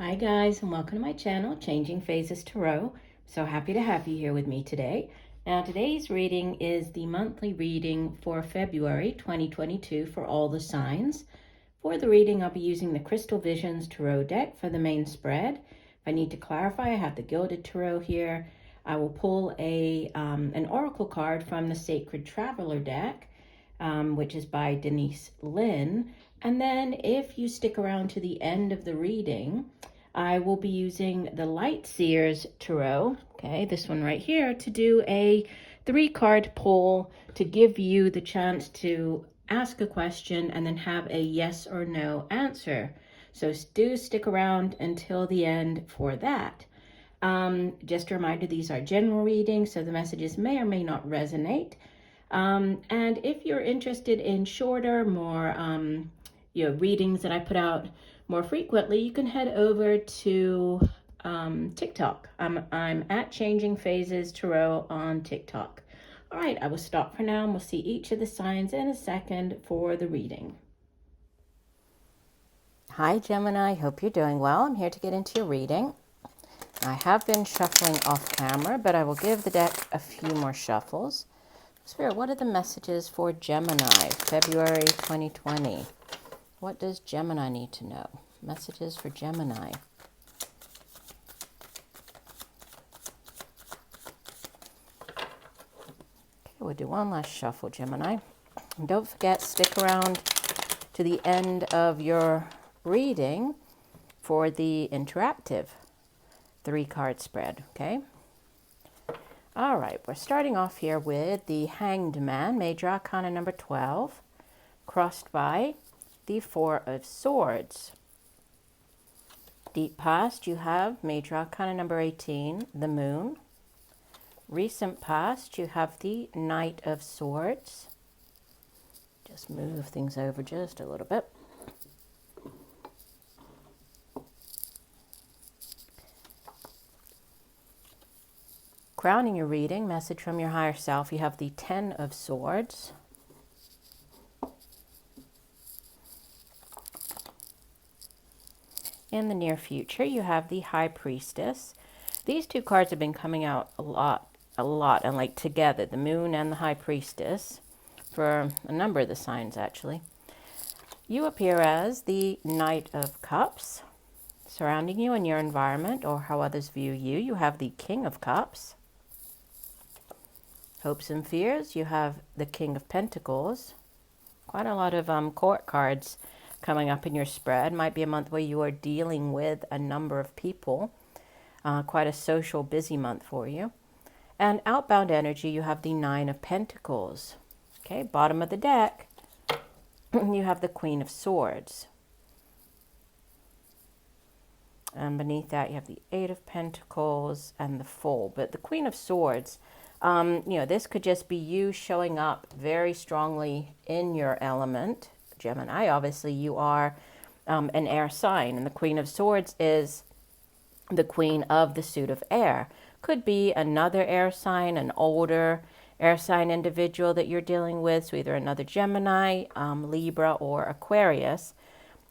Hi guys, and welcome to my channel, Changing Phases Tarot. So happy to have you here with me today. Now today's reading is the monthly reading for February 2022 for all the signs. For the reading, I'll be using the Crystal Visions Tarot deck for the main spread. If I need to clarify, I have the Gilded Tarot here. I will pull an oracle card from the Sacred Traveler deck, which is by Denise, Linn. And then if you stick around to the end of the reading, I will be using the Light Seers Tarot, okay, this one right here, to do a 3-card pull to give you the chance to ask a question and then have a yes or no answer. So do stick around until the end for that. Just a reminder, these are general readings, so the messages may or may not resonate. And if you're interested in shorter, more readings that I put out more frequently, you can head over to TikTok. I'm at Changing Phases Tarot on TikTok. All right, I will stop for now and we'll see each of the signs in a second for the reading. Hi Gemini, hope you're doing well. I'm here to get into your reading. I have been shuffling off camera, but I will give the deck a few more shuffles. Spirit, what are the messages for Gemini, February 2020? What does Gemini need to know? Messages for Gemini. Okay, we'll do one last shuffle, Gemini. And don't forget, stick around to the end of your reading for the interactive 3-card spread, okay? All right, we're starting off here with the Hanged Man, Major Arcana number 12, crossed by the 4 of Swords. Deep past, you have Major Arcana number 18, the Moon. Recent past, you have the Knight of Swords. Just move things over just a little bit. Crowning your reading, message from your higher self, you have the 10 of Swords. In the near future, you have the High Priestess. These 2 cards have been coming out a lot, and like together, the Moon and the High Priestess, for a number of the signs actually. You appear as the Knight of Cups. Surrounding you in your environment or how others view you, you have the King of Cups. Hopes and fears, you have the King of Pentacles. Quite a lot of court cards coming up in your spread. Might be a month where you are dealing with a number of people. Quite a social, busy month for you. And outbound energy, you have the 9 of Pentacles. Okay, bottom of the deck, you have the Queen of Swords. And beneath that, you have the 8 of Pentacles and the Fool. But the Queen of Swords, this could just be you showing up very strongly in your element. Gemini, obviously you are an air sign, and the Queen of Swords is the queen of the suit of air. Could be another air sign, an older air sign individual that you're dealing with, so either another Gemini, Libra, or Aquarius.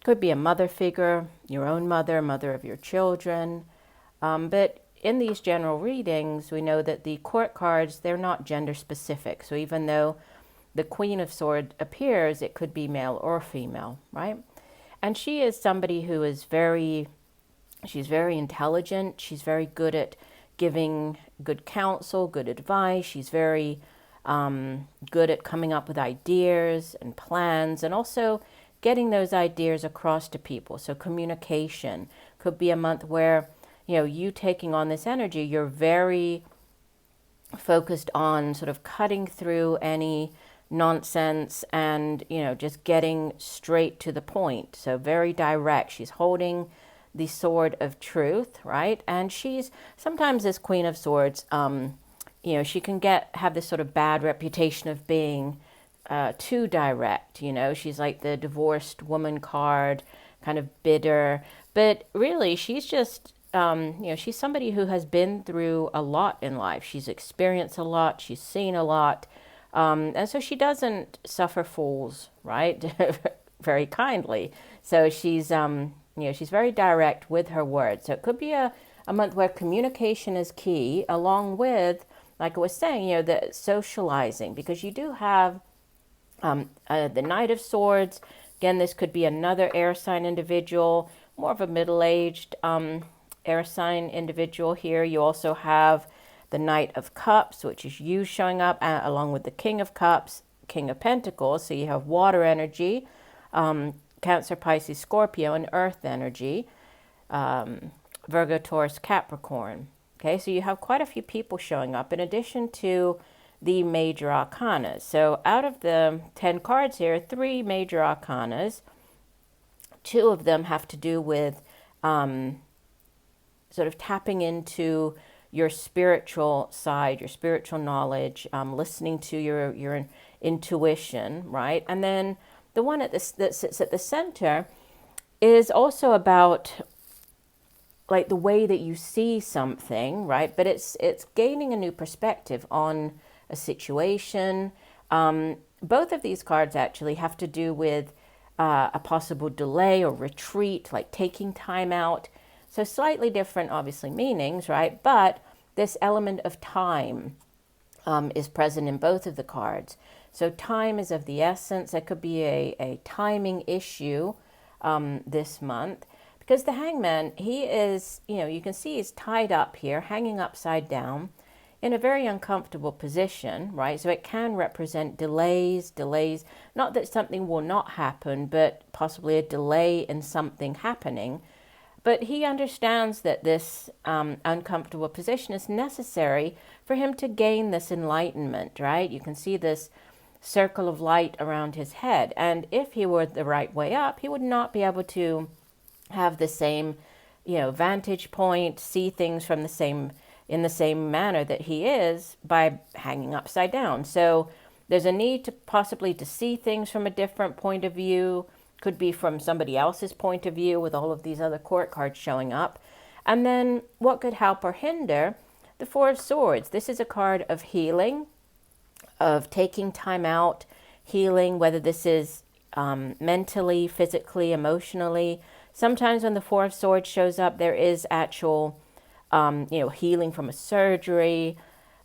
Could be a mother figure, your own mother, mother of your children. But in these general readings, we know that the court cards, they're not gender specific. So even though the Queen of Swords appears, it could be male or female, right? And she is somebody who is she's very intelligent. She's very good at giving good counsel, good advice. She's very good at coming up with ideas and plans, and also getting those ideas across to people. So communication could be a month where, you taking on this energy, you're very focused on sort of cutting through any nonsense and, just getting straight to the point. So very direct. She's holding the sword of truth, right? And she's sometimes this Queen of Swords, she can have this sort of bad reputation of being too direct. She's like the divorced woman card, kind of bitter, but really she's just she's somebody who has been through a lot in life. She's experienced a lot, she's seen a lot, and so she doesn't suffer fools, right? Very kindly. So she's she's very direct with her words. So it could be a month where communication is key, along with, like I was saying, the socializing, because you do have the Knight of Swords. Again, this could be another air sign individual, more of a middle-aged air sign individual here. You also have the Knight of Cups, which is you showing up, along with the King of Cups, King of Pentacles. So you have water energy, Cancer, Pisces, Scorpio, and earth energy, Virgo, Taurus, Capricorn. Okay, so you have quite a few people showing up in addition to the major arcanas. So out of the 10 cards here, 3 major arcanas, 2 of them have to do with sort of tapping into your spiritual side, your spiritual knowledge, listening to your intuition, right? And then the one that sits at the center is also about like the way that you see something, right? But it's gaining a new perspective on a situation. Both of these cards actually have to do with a possible delay or retreat, like taking time out. So slightly different, obviously, meanings, right? But this element of time is present in both of the cards. So time is of the essence. There could be a timing issue this month, because the Hangman, he is, you can see he's tied up here, hanging upside down in a very uncomfortable position, right? So it can represent delays, not that something will not happen, but possibly a delay in something happening. But he understands that this uncomfortable position is necessary for him to gain this enlightenment, right? You can see this circle of light around his head. And if he were the right way up, he would not be able to have the same, vantage point, see things from in the same manner that he is by hanging upside down. So there's a need to possibly to see things from a different point of view. Could be from somebody else's point of view with all of these other court cards showing up. And then what could help or hinder? The Four of Swords. This is a card of healing, of taking time out, healing, whether this is mentally, physically, emotionally. Sometimes when the Four of Swords shows up, there is actual, healing from a surgery.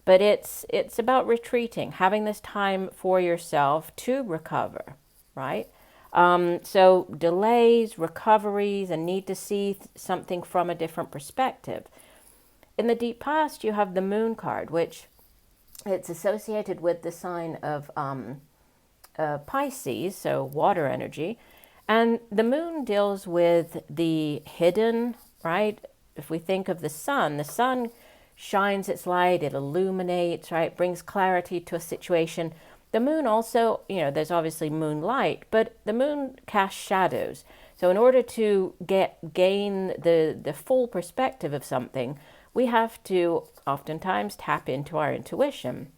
But it's about retreating, having this time for yourself to recover, right? So delays, recoveries, and need to see something from a different perspective. In the deep past, you have the Moon card, which it's associated with the sign of Pisces, so water energy. And the Moon deals with the hidden, right? If we think of the sun shines its light, it illuminates, right? Brings clarity to a situation. The Moon also, there's obviously moonlight, but the Moon casts shadows. So in order to gain the full perspective of something, we have to oftentimes tap into our intuition.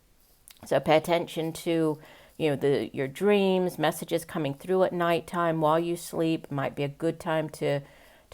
So pay attention to, your dreams, messages coming through at nighttime while you sleep. It might be a good time to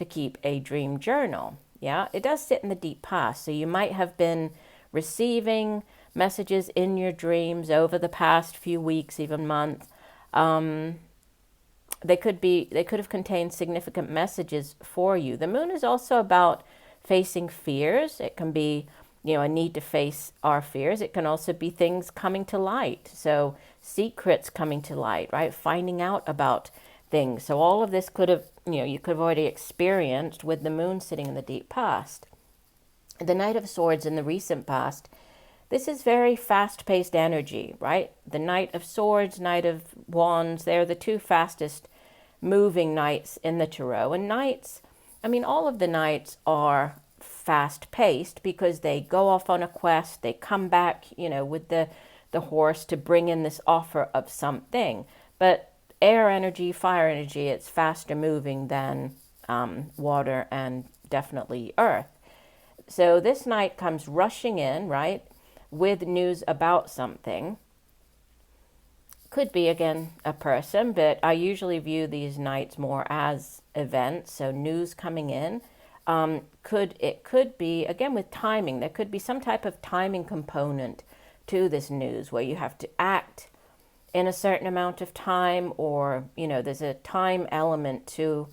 keep a dream journal. Yeah, it does sit in the deep past. So you might have been receiving messages in your dreams over the past few weeks, even months. They could have contained significant messages for you. The Moon is also about facing fears. It can be, a need to face our fears. It can also be things coming to light. So secrets coming to light, right? Finding out about things. So all of this could have, you could have already experienced with the Moon sitting in the deep past. The Knight of Swords in the recent past, this is very fast-paced energy, right? The Knight of Swords, Knight of Wands, they're the 2 fastest moving knights in the tarot. And knights, all of the knights are fast-paced because they go off on a quest, they come back, with the horse to bring in this offer of something. But air energy, fire energy, it's faster moving than water and definitely earth. So this knight comes rushing in, right, with news about something. Could be, again, a person, but I usually view these knights more as events, so news coming in. It could be, again, with timing. There could be some type of timing component to this news where you have to act in a certain amount of time, or, there's a time element to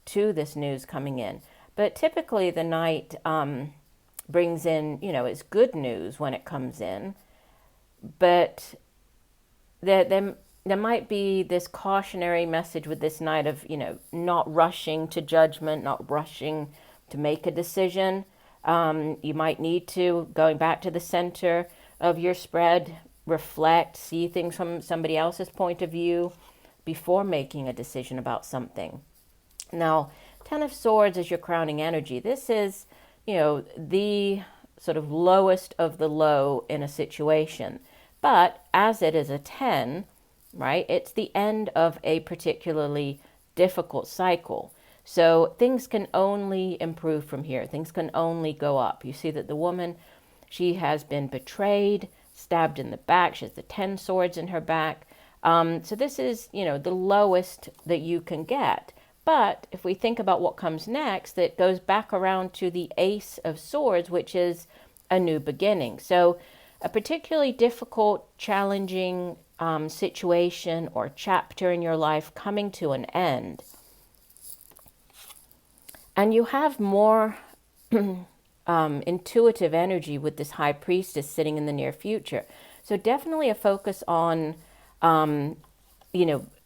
to this news coming in. But typically the Knight brings in, it's good news when it comes in, but there might be this cautionary message with this Knight of, not rushing to judgment, not rushing to make a decision. You might need to, going back to the center of your spread, reflect, see things from somebody else's point of view before making a decision about something. Now, Ten of Swords is your crowning energy. This is, the sort of lowest of the low in a situation. But as it is a 10, right, it's the end of a particularly difficult cycle. So things can only improve from here. Things can only go up. You see that the woman, she has been betrayed, stabbed in the back. She has the 10 swords in her back. So this is, the lowest that you can get. But if we think about what comes next, it goes back around to the Ace of Swords, which is a new beginning. So a particularly difficult, challenging situation or chapter in your life coming to an end. And you have more intuitive energy with this High Priestess sitting in the near future. So definitely a focus on,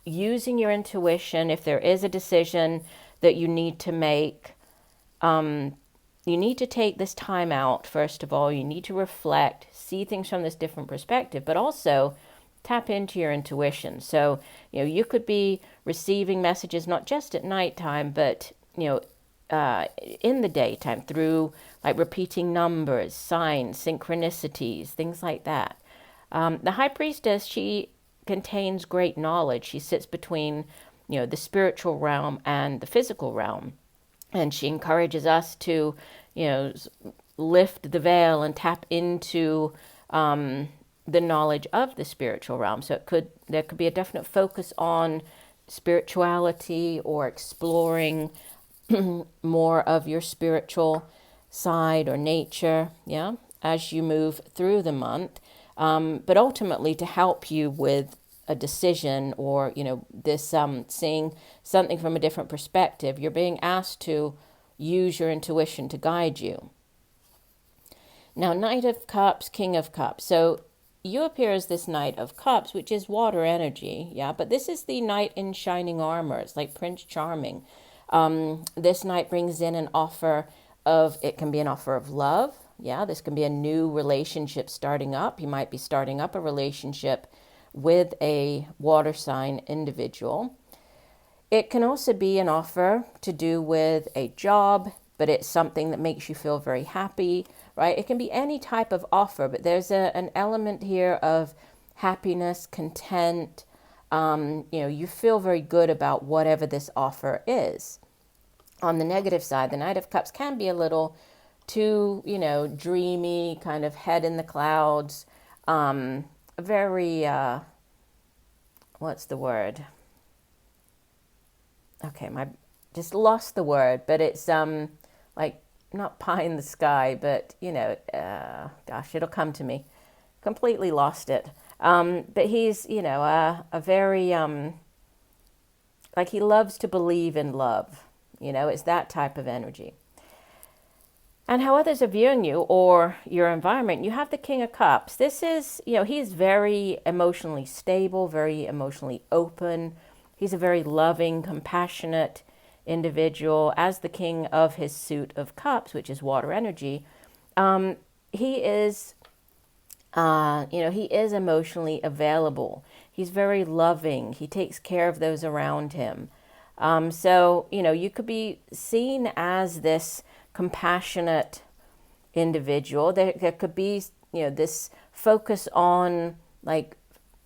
using your intuition. If there is a decision that you need to make, you need to take this time out. First of all, you need to reflect, see things from this different perspective, but also tap into your intuition. So, you could be receiving messages not just at nighttime, but, in the daytime through like repeating numbers, signs, synchronicities, things like that. The High Priestess, she contains great knowledge. She sits between, the spiritual realm and the physical realm. And she encourages us to, lift the veil and tap into the knowledge of the spiritual realm. So there could be a definite focus on spirituality or exploring more of your spiritual side or nature, as you move through the month. But ultimately to help you with a decision or, this seeing something from a different perspective, you're being asked to use your intuition to guide you. Now, Knight of Cups, King of Cups. So you appear as this Knight of Cups, which is water energy, but this is the Knight in shining armor. It's like Prince Charming. This Knight brings in an offer of, it can be an offer of love. This can be a new relationship starting up. You might be starting up a relationship with a water sign individual. It can also be an offer to do with a job, but it's something that makes you feel very happy, right? It can be any type of offer, but there's an element here of happiness, content. You feel very good about whatever this offer is. On the negative side, the Knight of Cups can be a little too, dreamy, kind of head in the clouds, very, what's the word? Okay, just lost the word, but it's like not pie in the sky, but gosh, it'll come to me. Completely lost it. But he's, a very, like he loves to believe in love. It's that type of energy. And how others are viewing you or your environment, you have the King of Cups. This is, he's very emotionally stable, very emotionally open. He's a very loving, compassionate individual. As the King of his suit of cups, which is water energy, he is, he is emotionally available. He's very loving. He takes care of those around him. So, you could be seen as this compassionate individual. There could be, this focus on like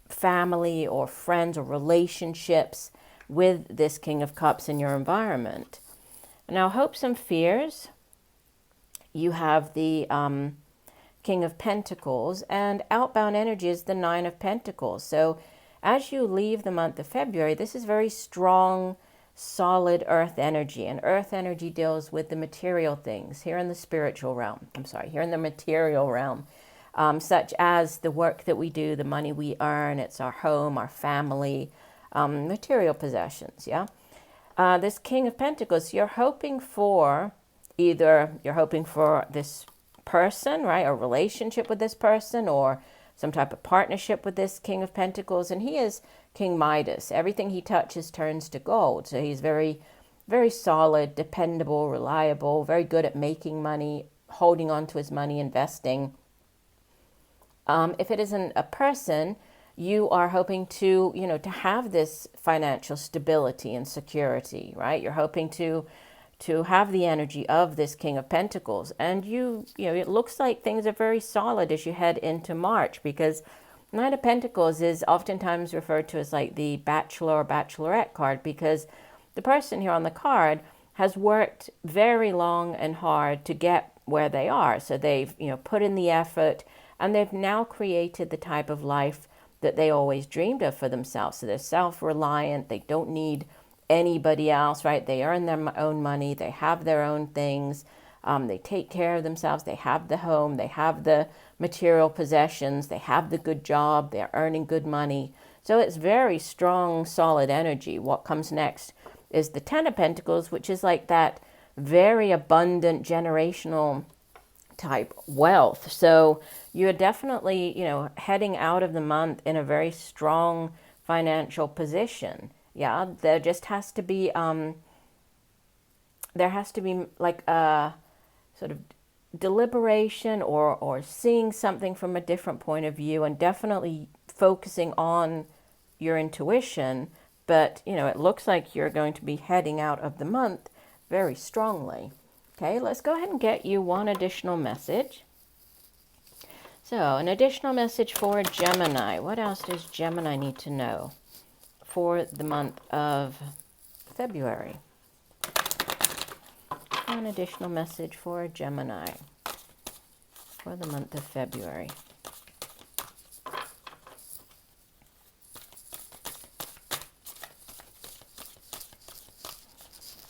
family or friends or relationships with this King of Cups in your environment. Now, hopes and fears. You have the King of Pentacles, and outbound energy is the Nine of Pentacles. So as you leave the month of February, this is very strong, solid earth energy, and earth energy deals with the material things here in the spiritual realm. Here in the material realm, such as the work that we do, the money we earn. It's our home, our family, material possessions. this King of Pentacles, you're hoping for either this person, right, a relationship with this person, or some type of partnership with this King of Pentacles. And he is King Midas. Everything he touches turns to gold. So he's very, very solid, dependable, reliable, very good at making money, holding on to his money, investing. If it isn't a person, you are hoping to, to have this financial stability and security, right? You're hoping to have the energy of this King of Pentacles. And it looks like things are very solid as you head into March, because Knight of Pentacles is oftentimes referred to as like the bachelor or bachelorette card, because the person here on the card has worked very long and hard to get where they are. So they've, put in the effort, and they've now created the type of life that they always dreamed of for themselves. So they're self-reliant. They don't need anybody else, right? They earn their own money. They have their own things. They take care of themselves. They have the home. They have the material possessions. They have the good job. They're earning good money. So it's very strong, solid energy. What comes next is the Ten of Pentacles, which is like that very abundant generational type wealth. So you're definitely, heading out of the month in a very strong financial position. Yeah, there just has to be, like a sort of deliberation or seeing something from a different point of view, and definitely focusing on your intuition. But, it looks like you're going to be heading out of the month very strongly. Okay, let's go ahead and get you one additional message. So, an additional message for Gemini. What else does Gemini need to know for the month of February? An additional message for Gemini for the month of February.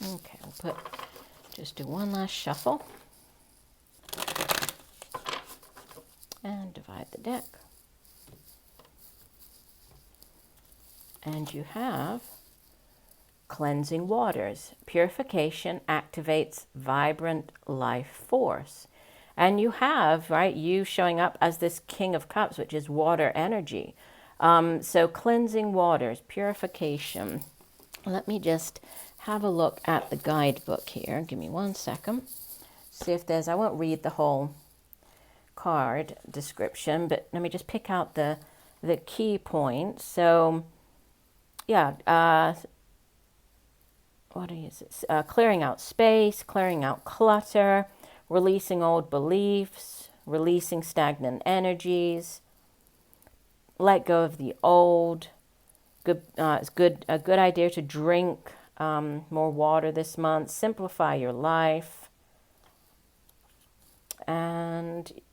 Okay, we'll just do one last shuffle and divide the deck. And you have cleansing waters. Purification activates vibrant life force. And you have, right, you showing up as this King of Cups, which is water energy. So cleansing waters, purification. Let me just have a look at the guidebook here. Give me 1 second. See if there's, I won't read the whole card description, but let me just pick out the key points. So, yeah, what is it? Clearing out space, clearing out clutter, releasing old beliefs, releasing stagnant energies, let go of the old. It's a good idea to drink more water this month. Simplify your life. And it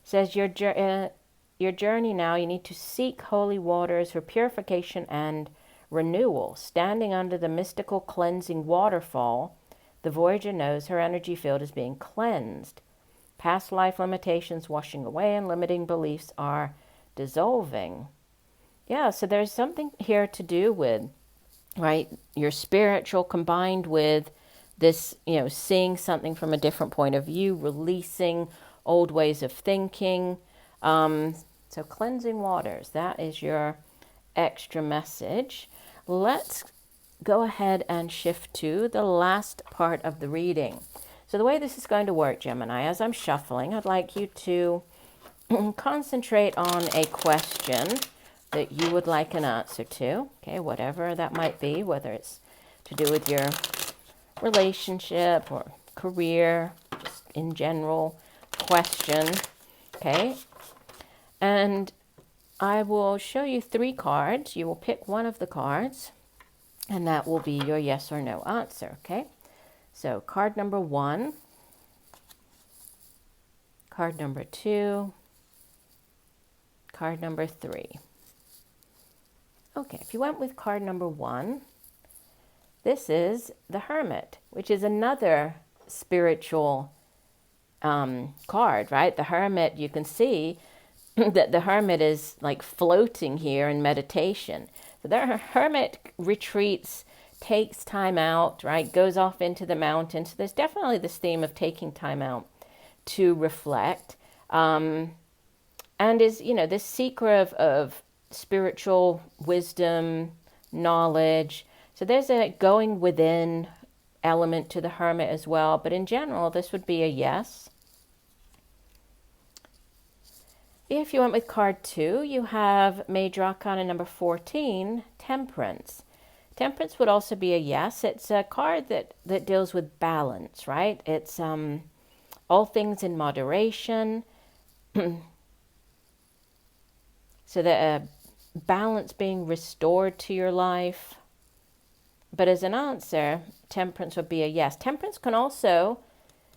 says your journey now, you need to seek holy waters for purification and renewal. Standing under the mystical cleansing waterfall, the Voyager knows her energy field is being cleansed. Past life limitations washing away and limiting beliefs are dissolving. Yeah, so there's something here to do with, right, your spiritual combined with this, seeing something from a different point of view, releasing old ways of thinking. So cleansing waters, that is your extra message. Let's go ahead and shift to the last part of the reading. So the way this is going to work, Gemini, as I'm shuffling, I'd like you to concentrate on a question that you would like an answer to, okay, whatever that might be, whether it's to do with your relationship or career, just in general question, okay? And I will show you 3 cards. You will pick one of the cards, and that will be your yes or no answer, okay? So card number 1, card number 2, card number 3. Okay, if you went with card number 1, this is the Hermit, which is another spiritual card, right? The Hermit, you can see that the Hermit is like floating here in meditation. So the Hermit retreats takes time out, right? Goes off into the mountains. So there's definitely this theme of taking time out to reflect. And is, this seeker of spiritual wisdom, knowledge. So there's a going within element to the Hermit as well. But in general, this would be a yes. If you went with card 2, you have Major Arcana number 14, Temperance. Temperance would also be a yes. It's a card that deals with balance, right? It's all things in moderation. So that balance being restored to your life. But as an answer, temperance would be a yes. Temperance can also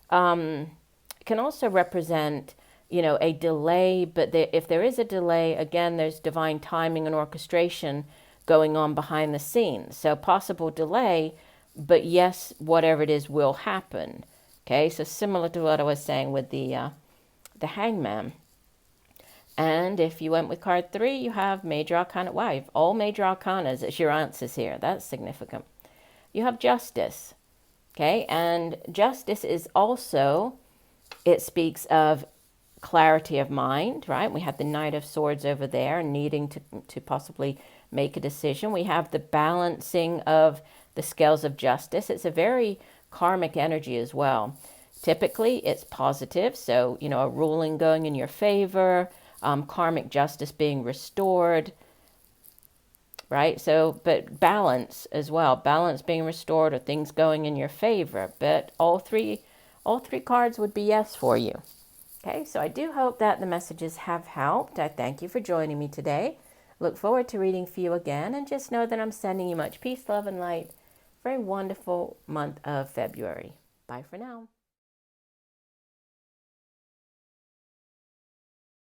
represent, a delay. But if there is a delay, again, there's divine timing and orchestration going on behind the scenes. So possible delay, but yes, whatever it is will happen. Okay, so similar to what I was saying with the Hangman. And if you went with card 3, you have Major Arcana. Wow, you have all Major Arcanas as your answers here. That's significant. You have Justice. Okay, and Justice is also, it speaks of clarity of mind, right? We have the Knight of Swords over there, needing to possibly make a decision. We have the balancing of the scales of justice. It's a very karmic energy as well. Typically, it's positive, so, a ruling going in your favor, karmic justice being restored, right? So, but balance as well, balance being restored or things going in your favor. But all three cards would be yes for you. Okay, so I do hope that the messages have helped. I thank you for joining me today. Look forward to reading for you again, and just know that I'm sending you much peace, love, and light for a wonderful month of February. Bye for now.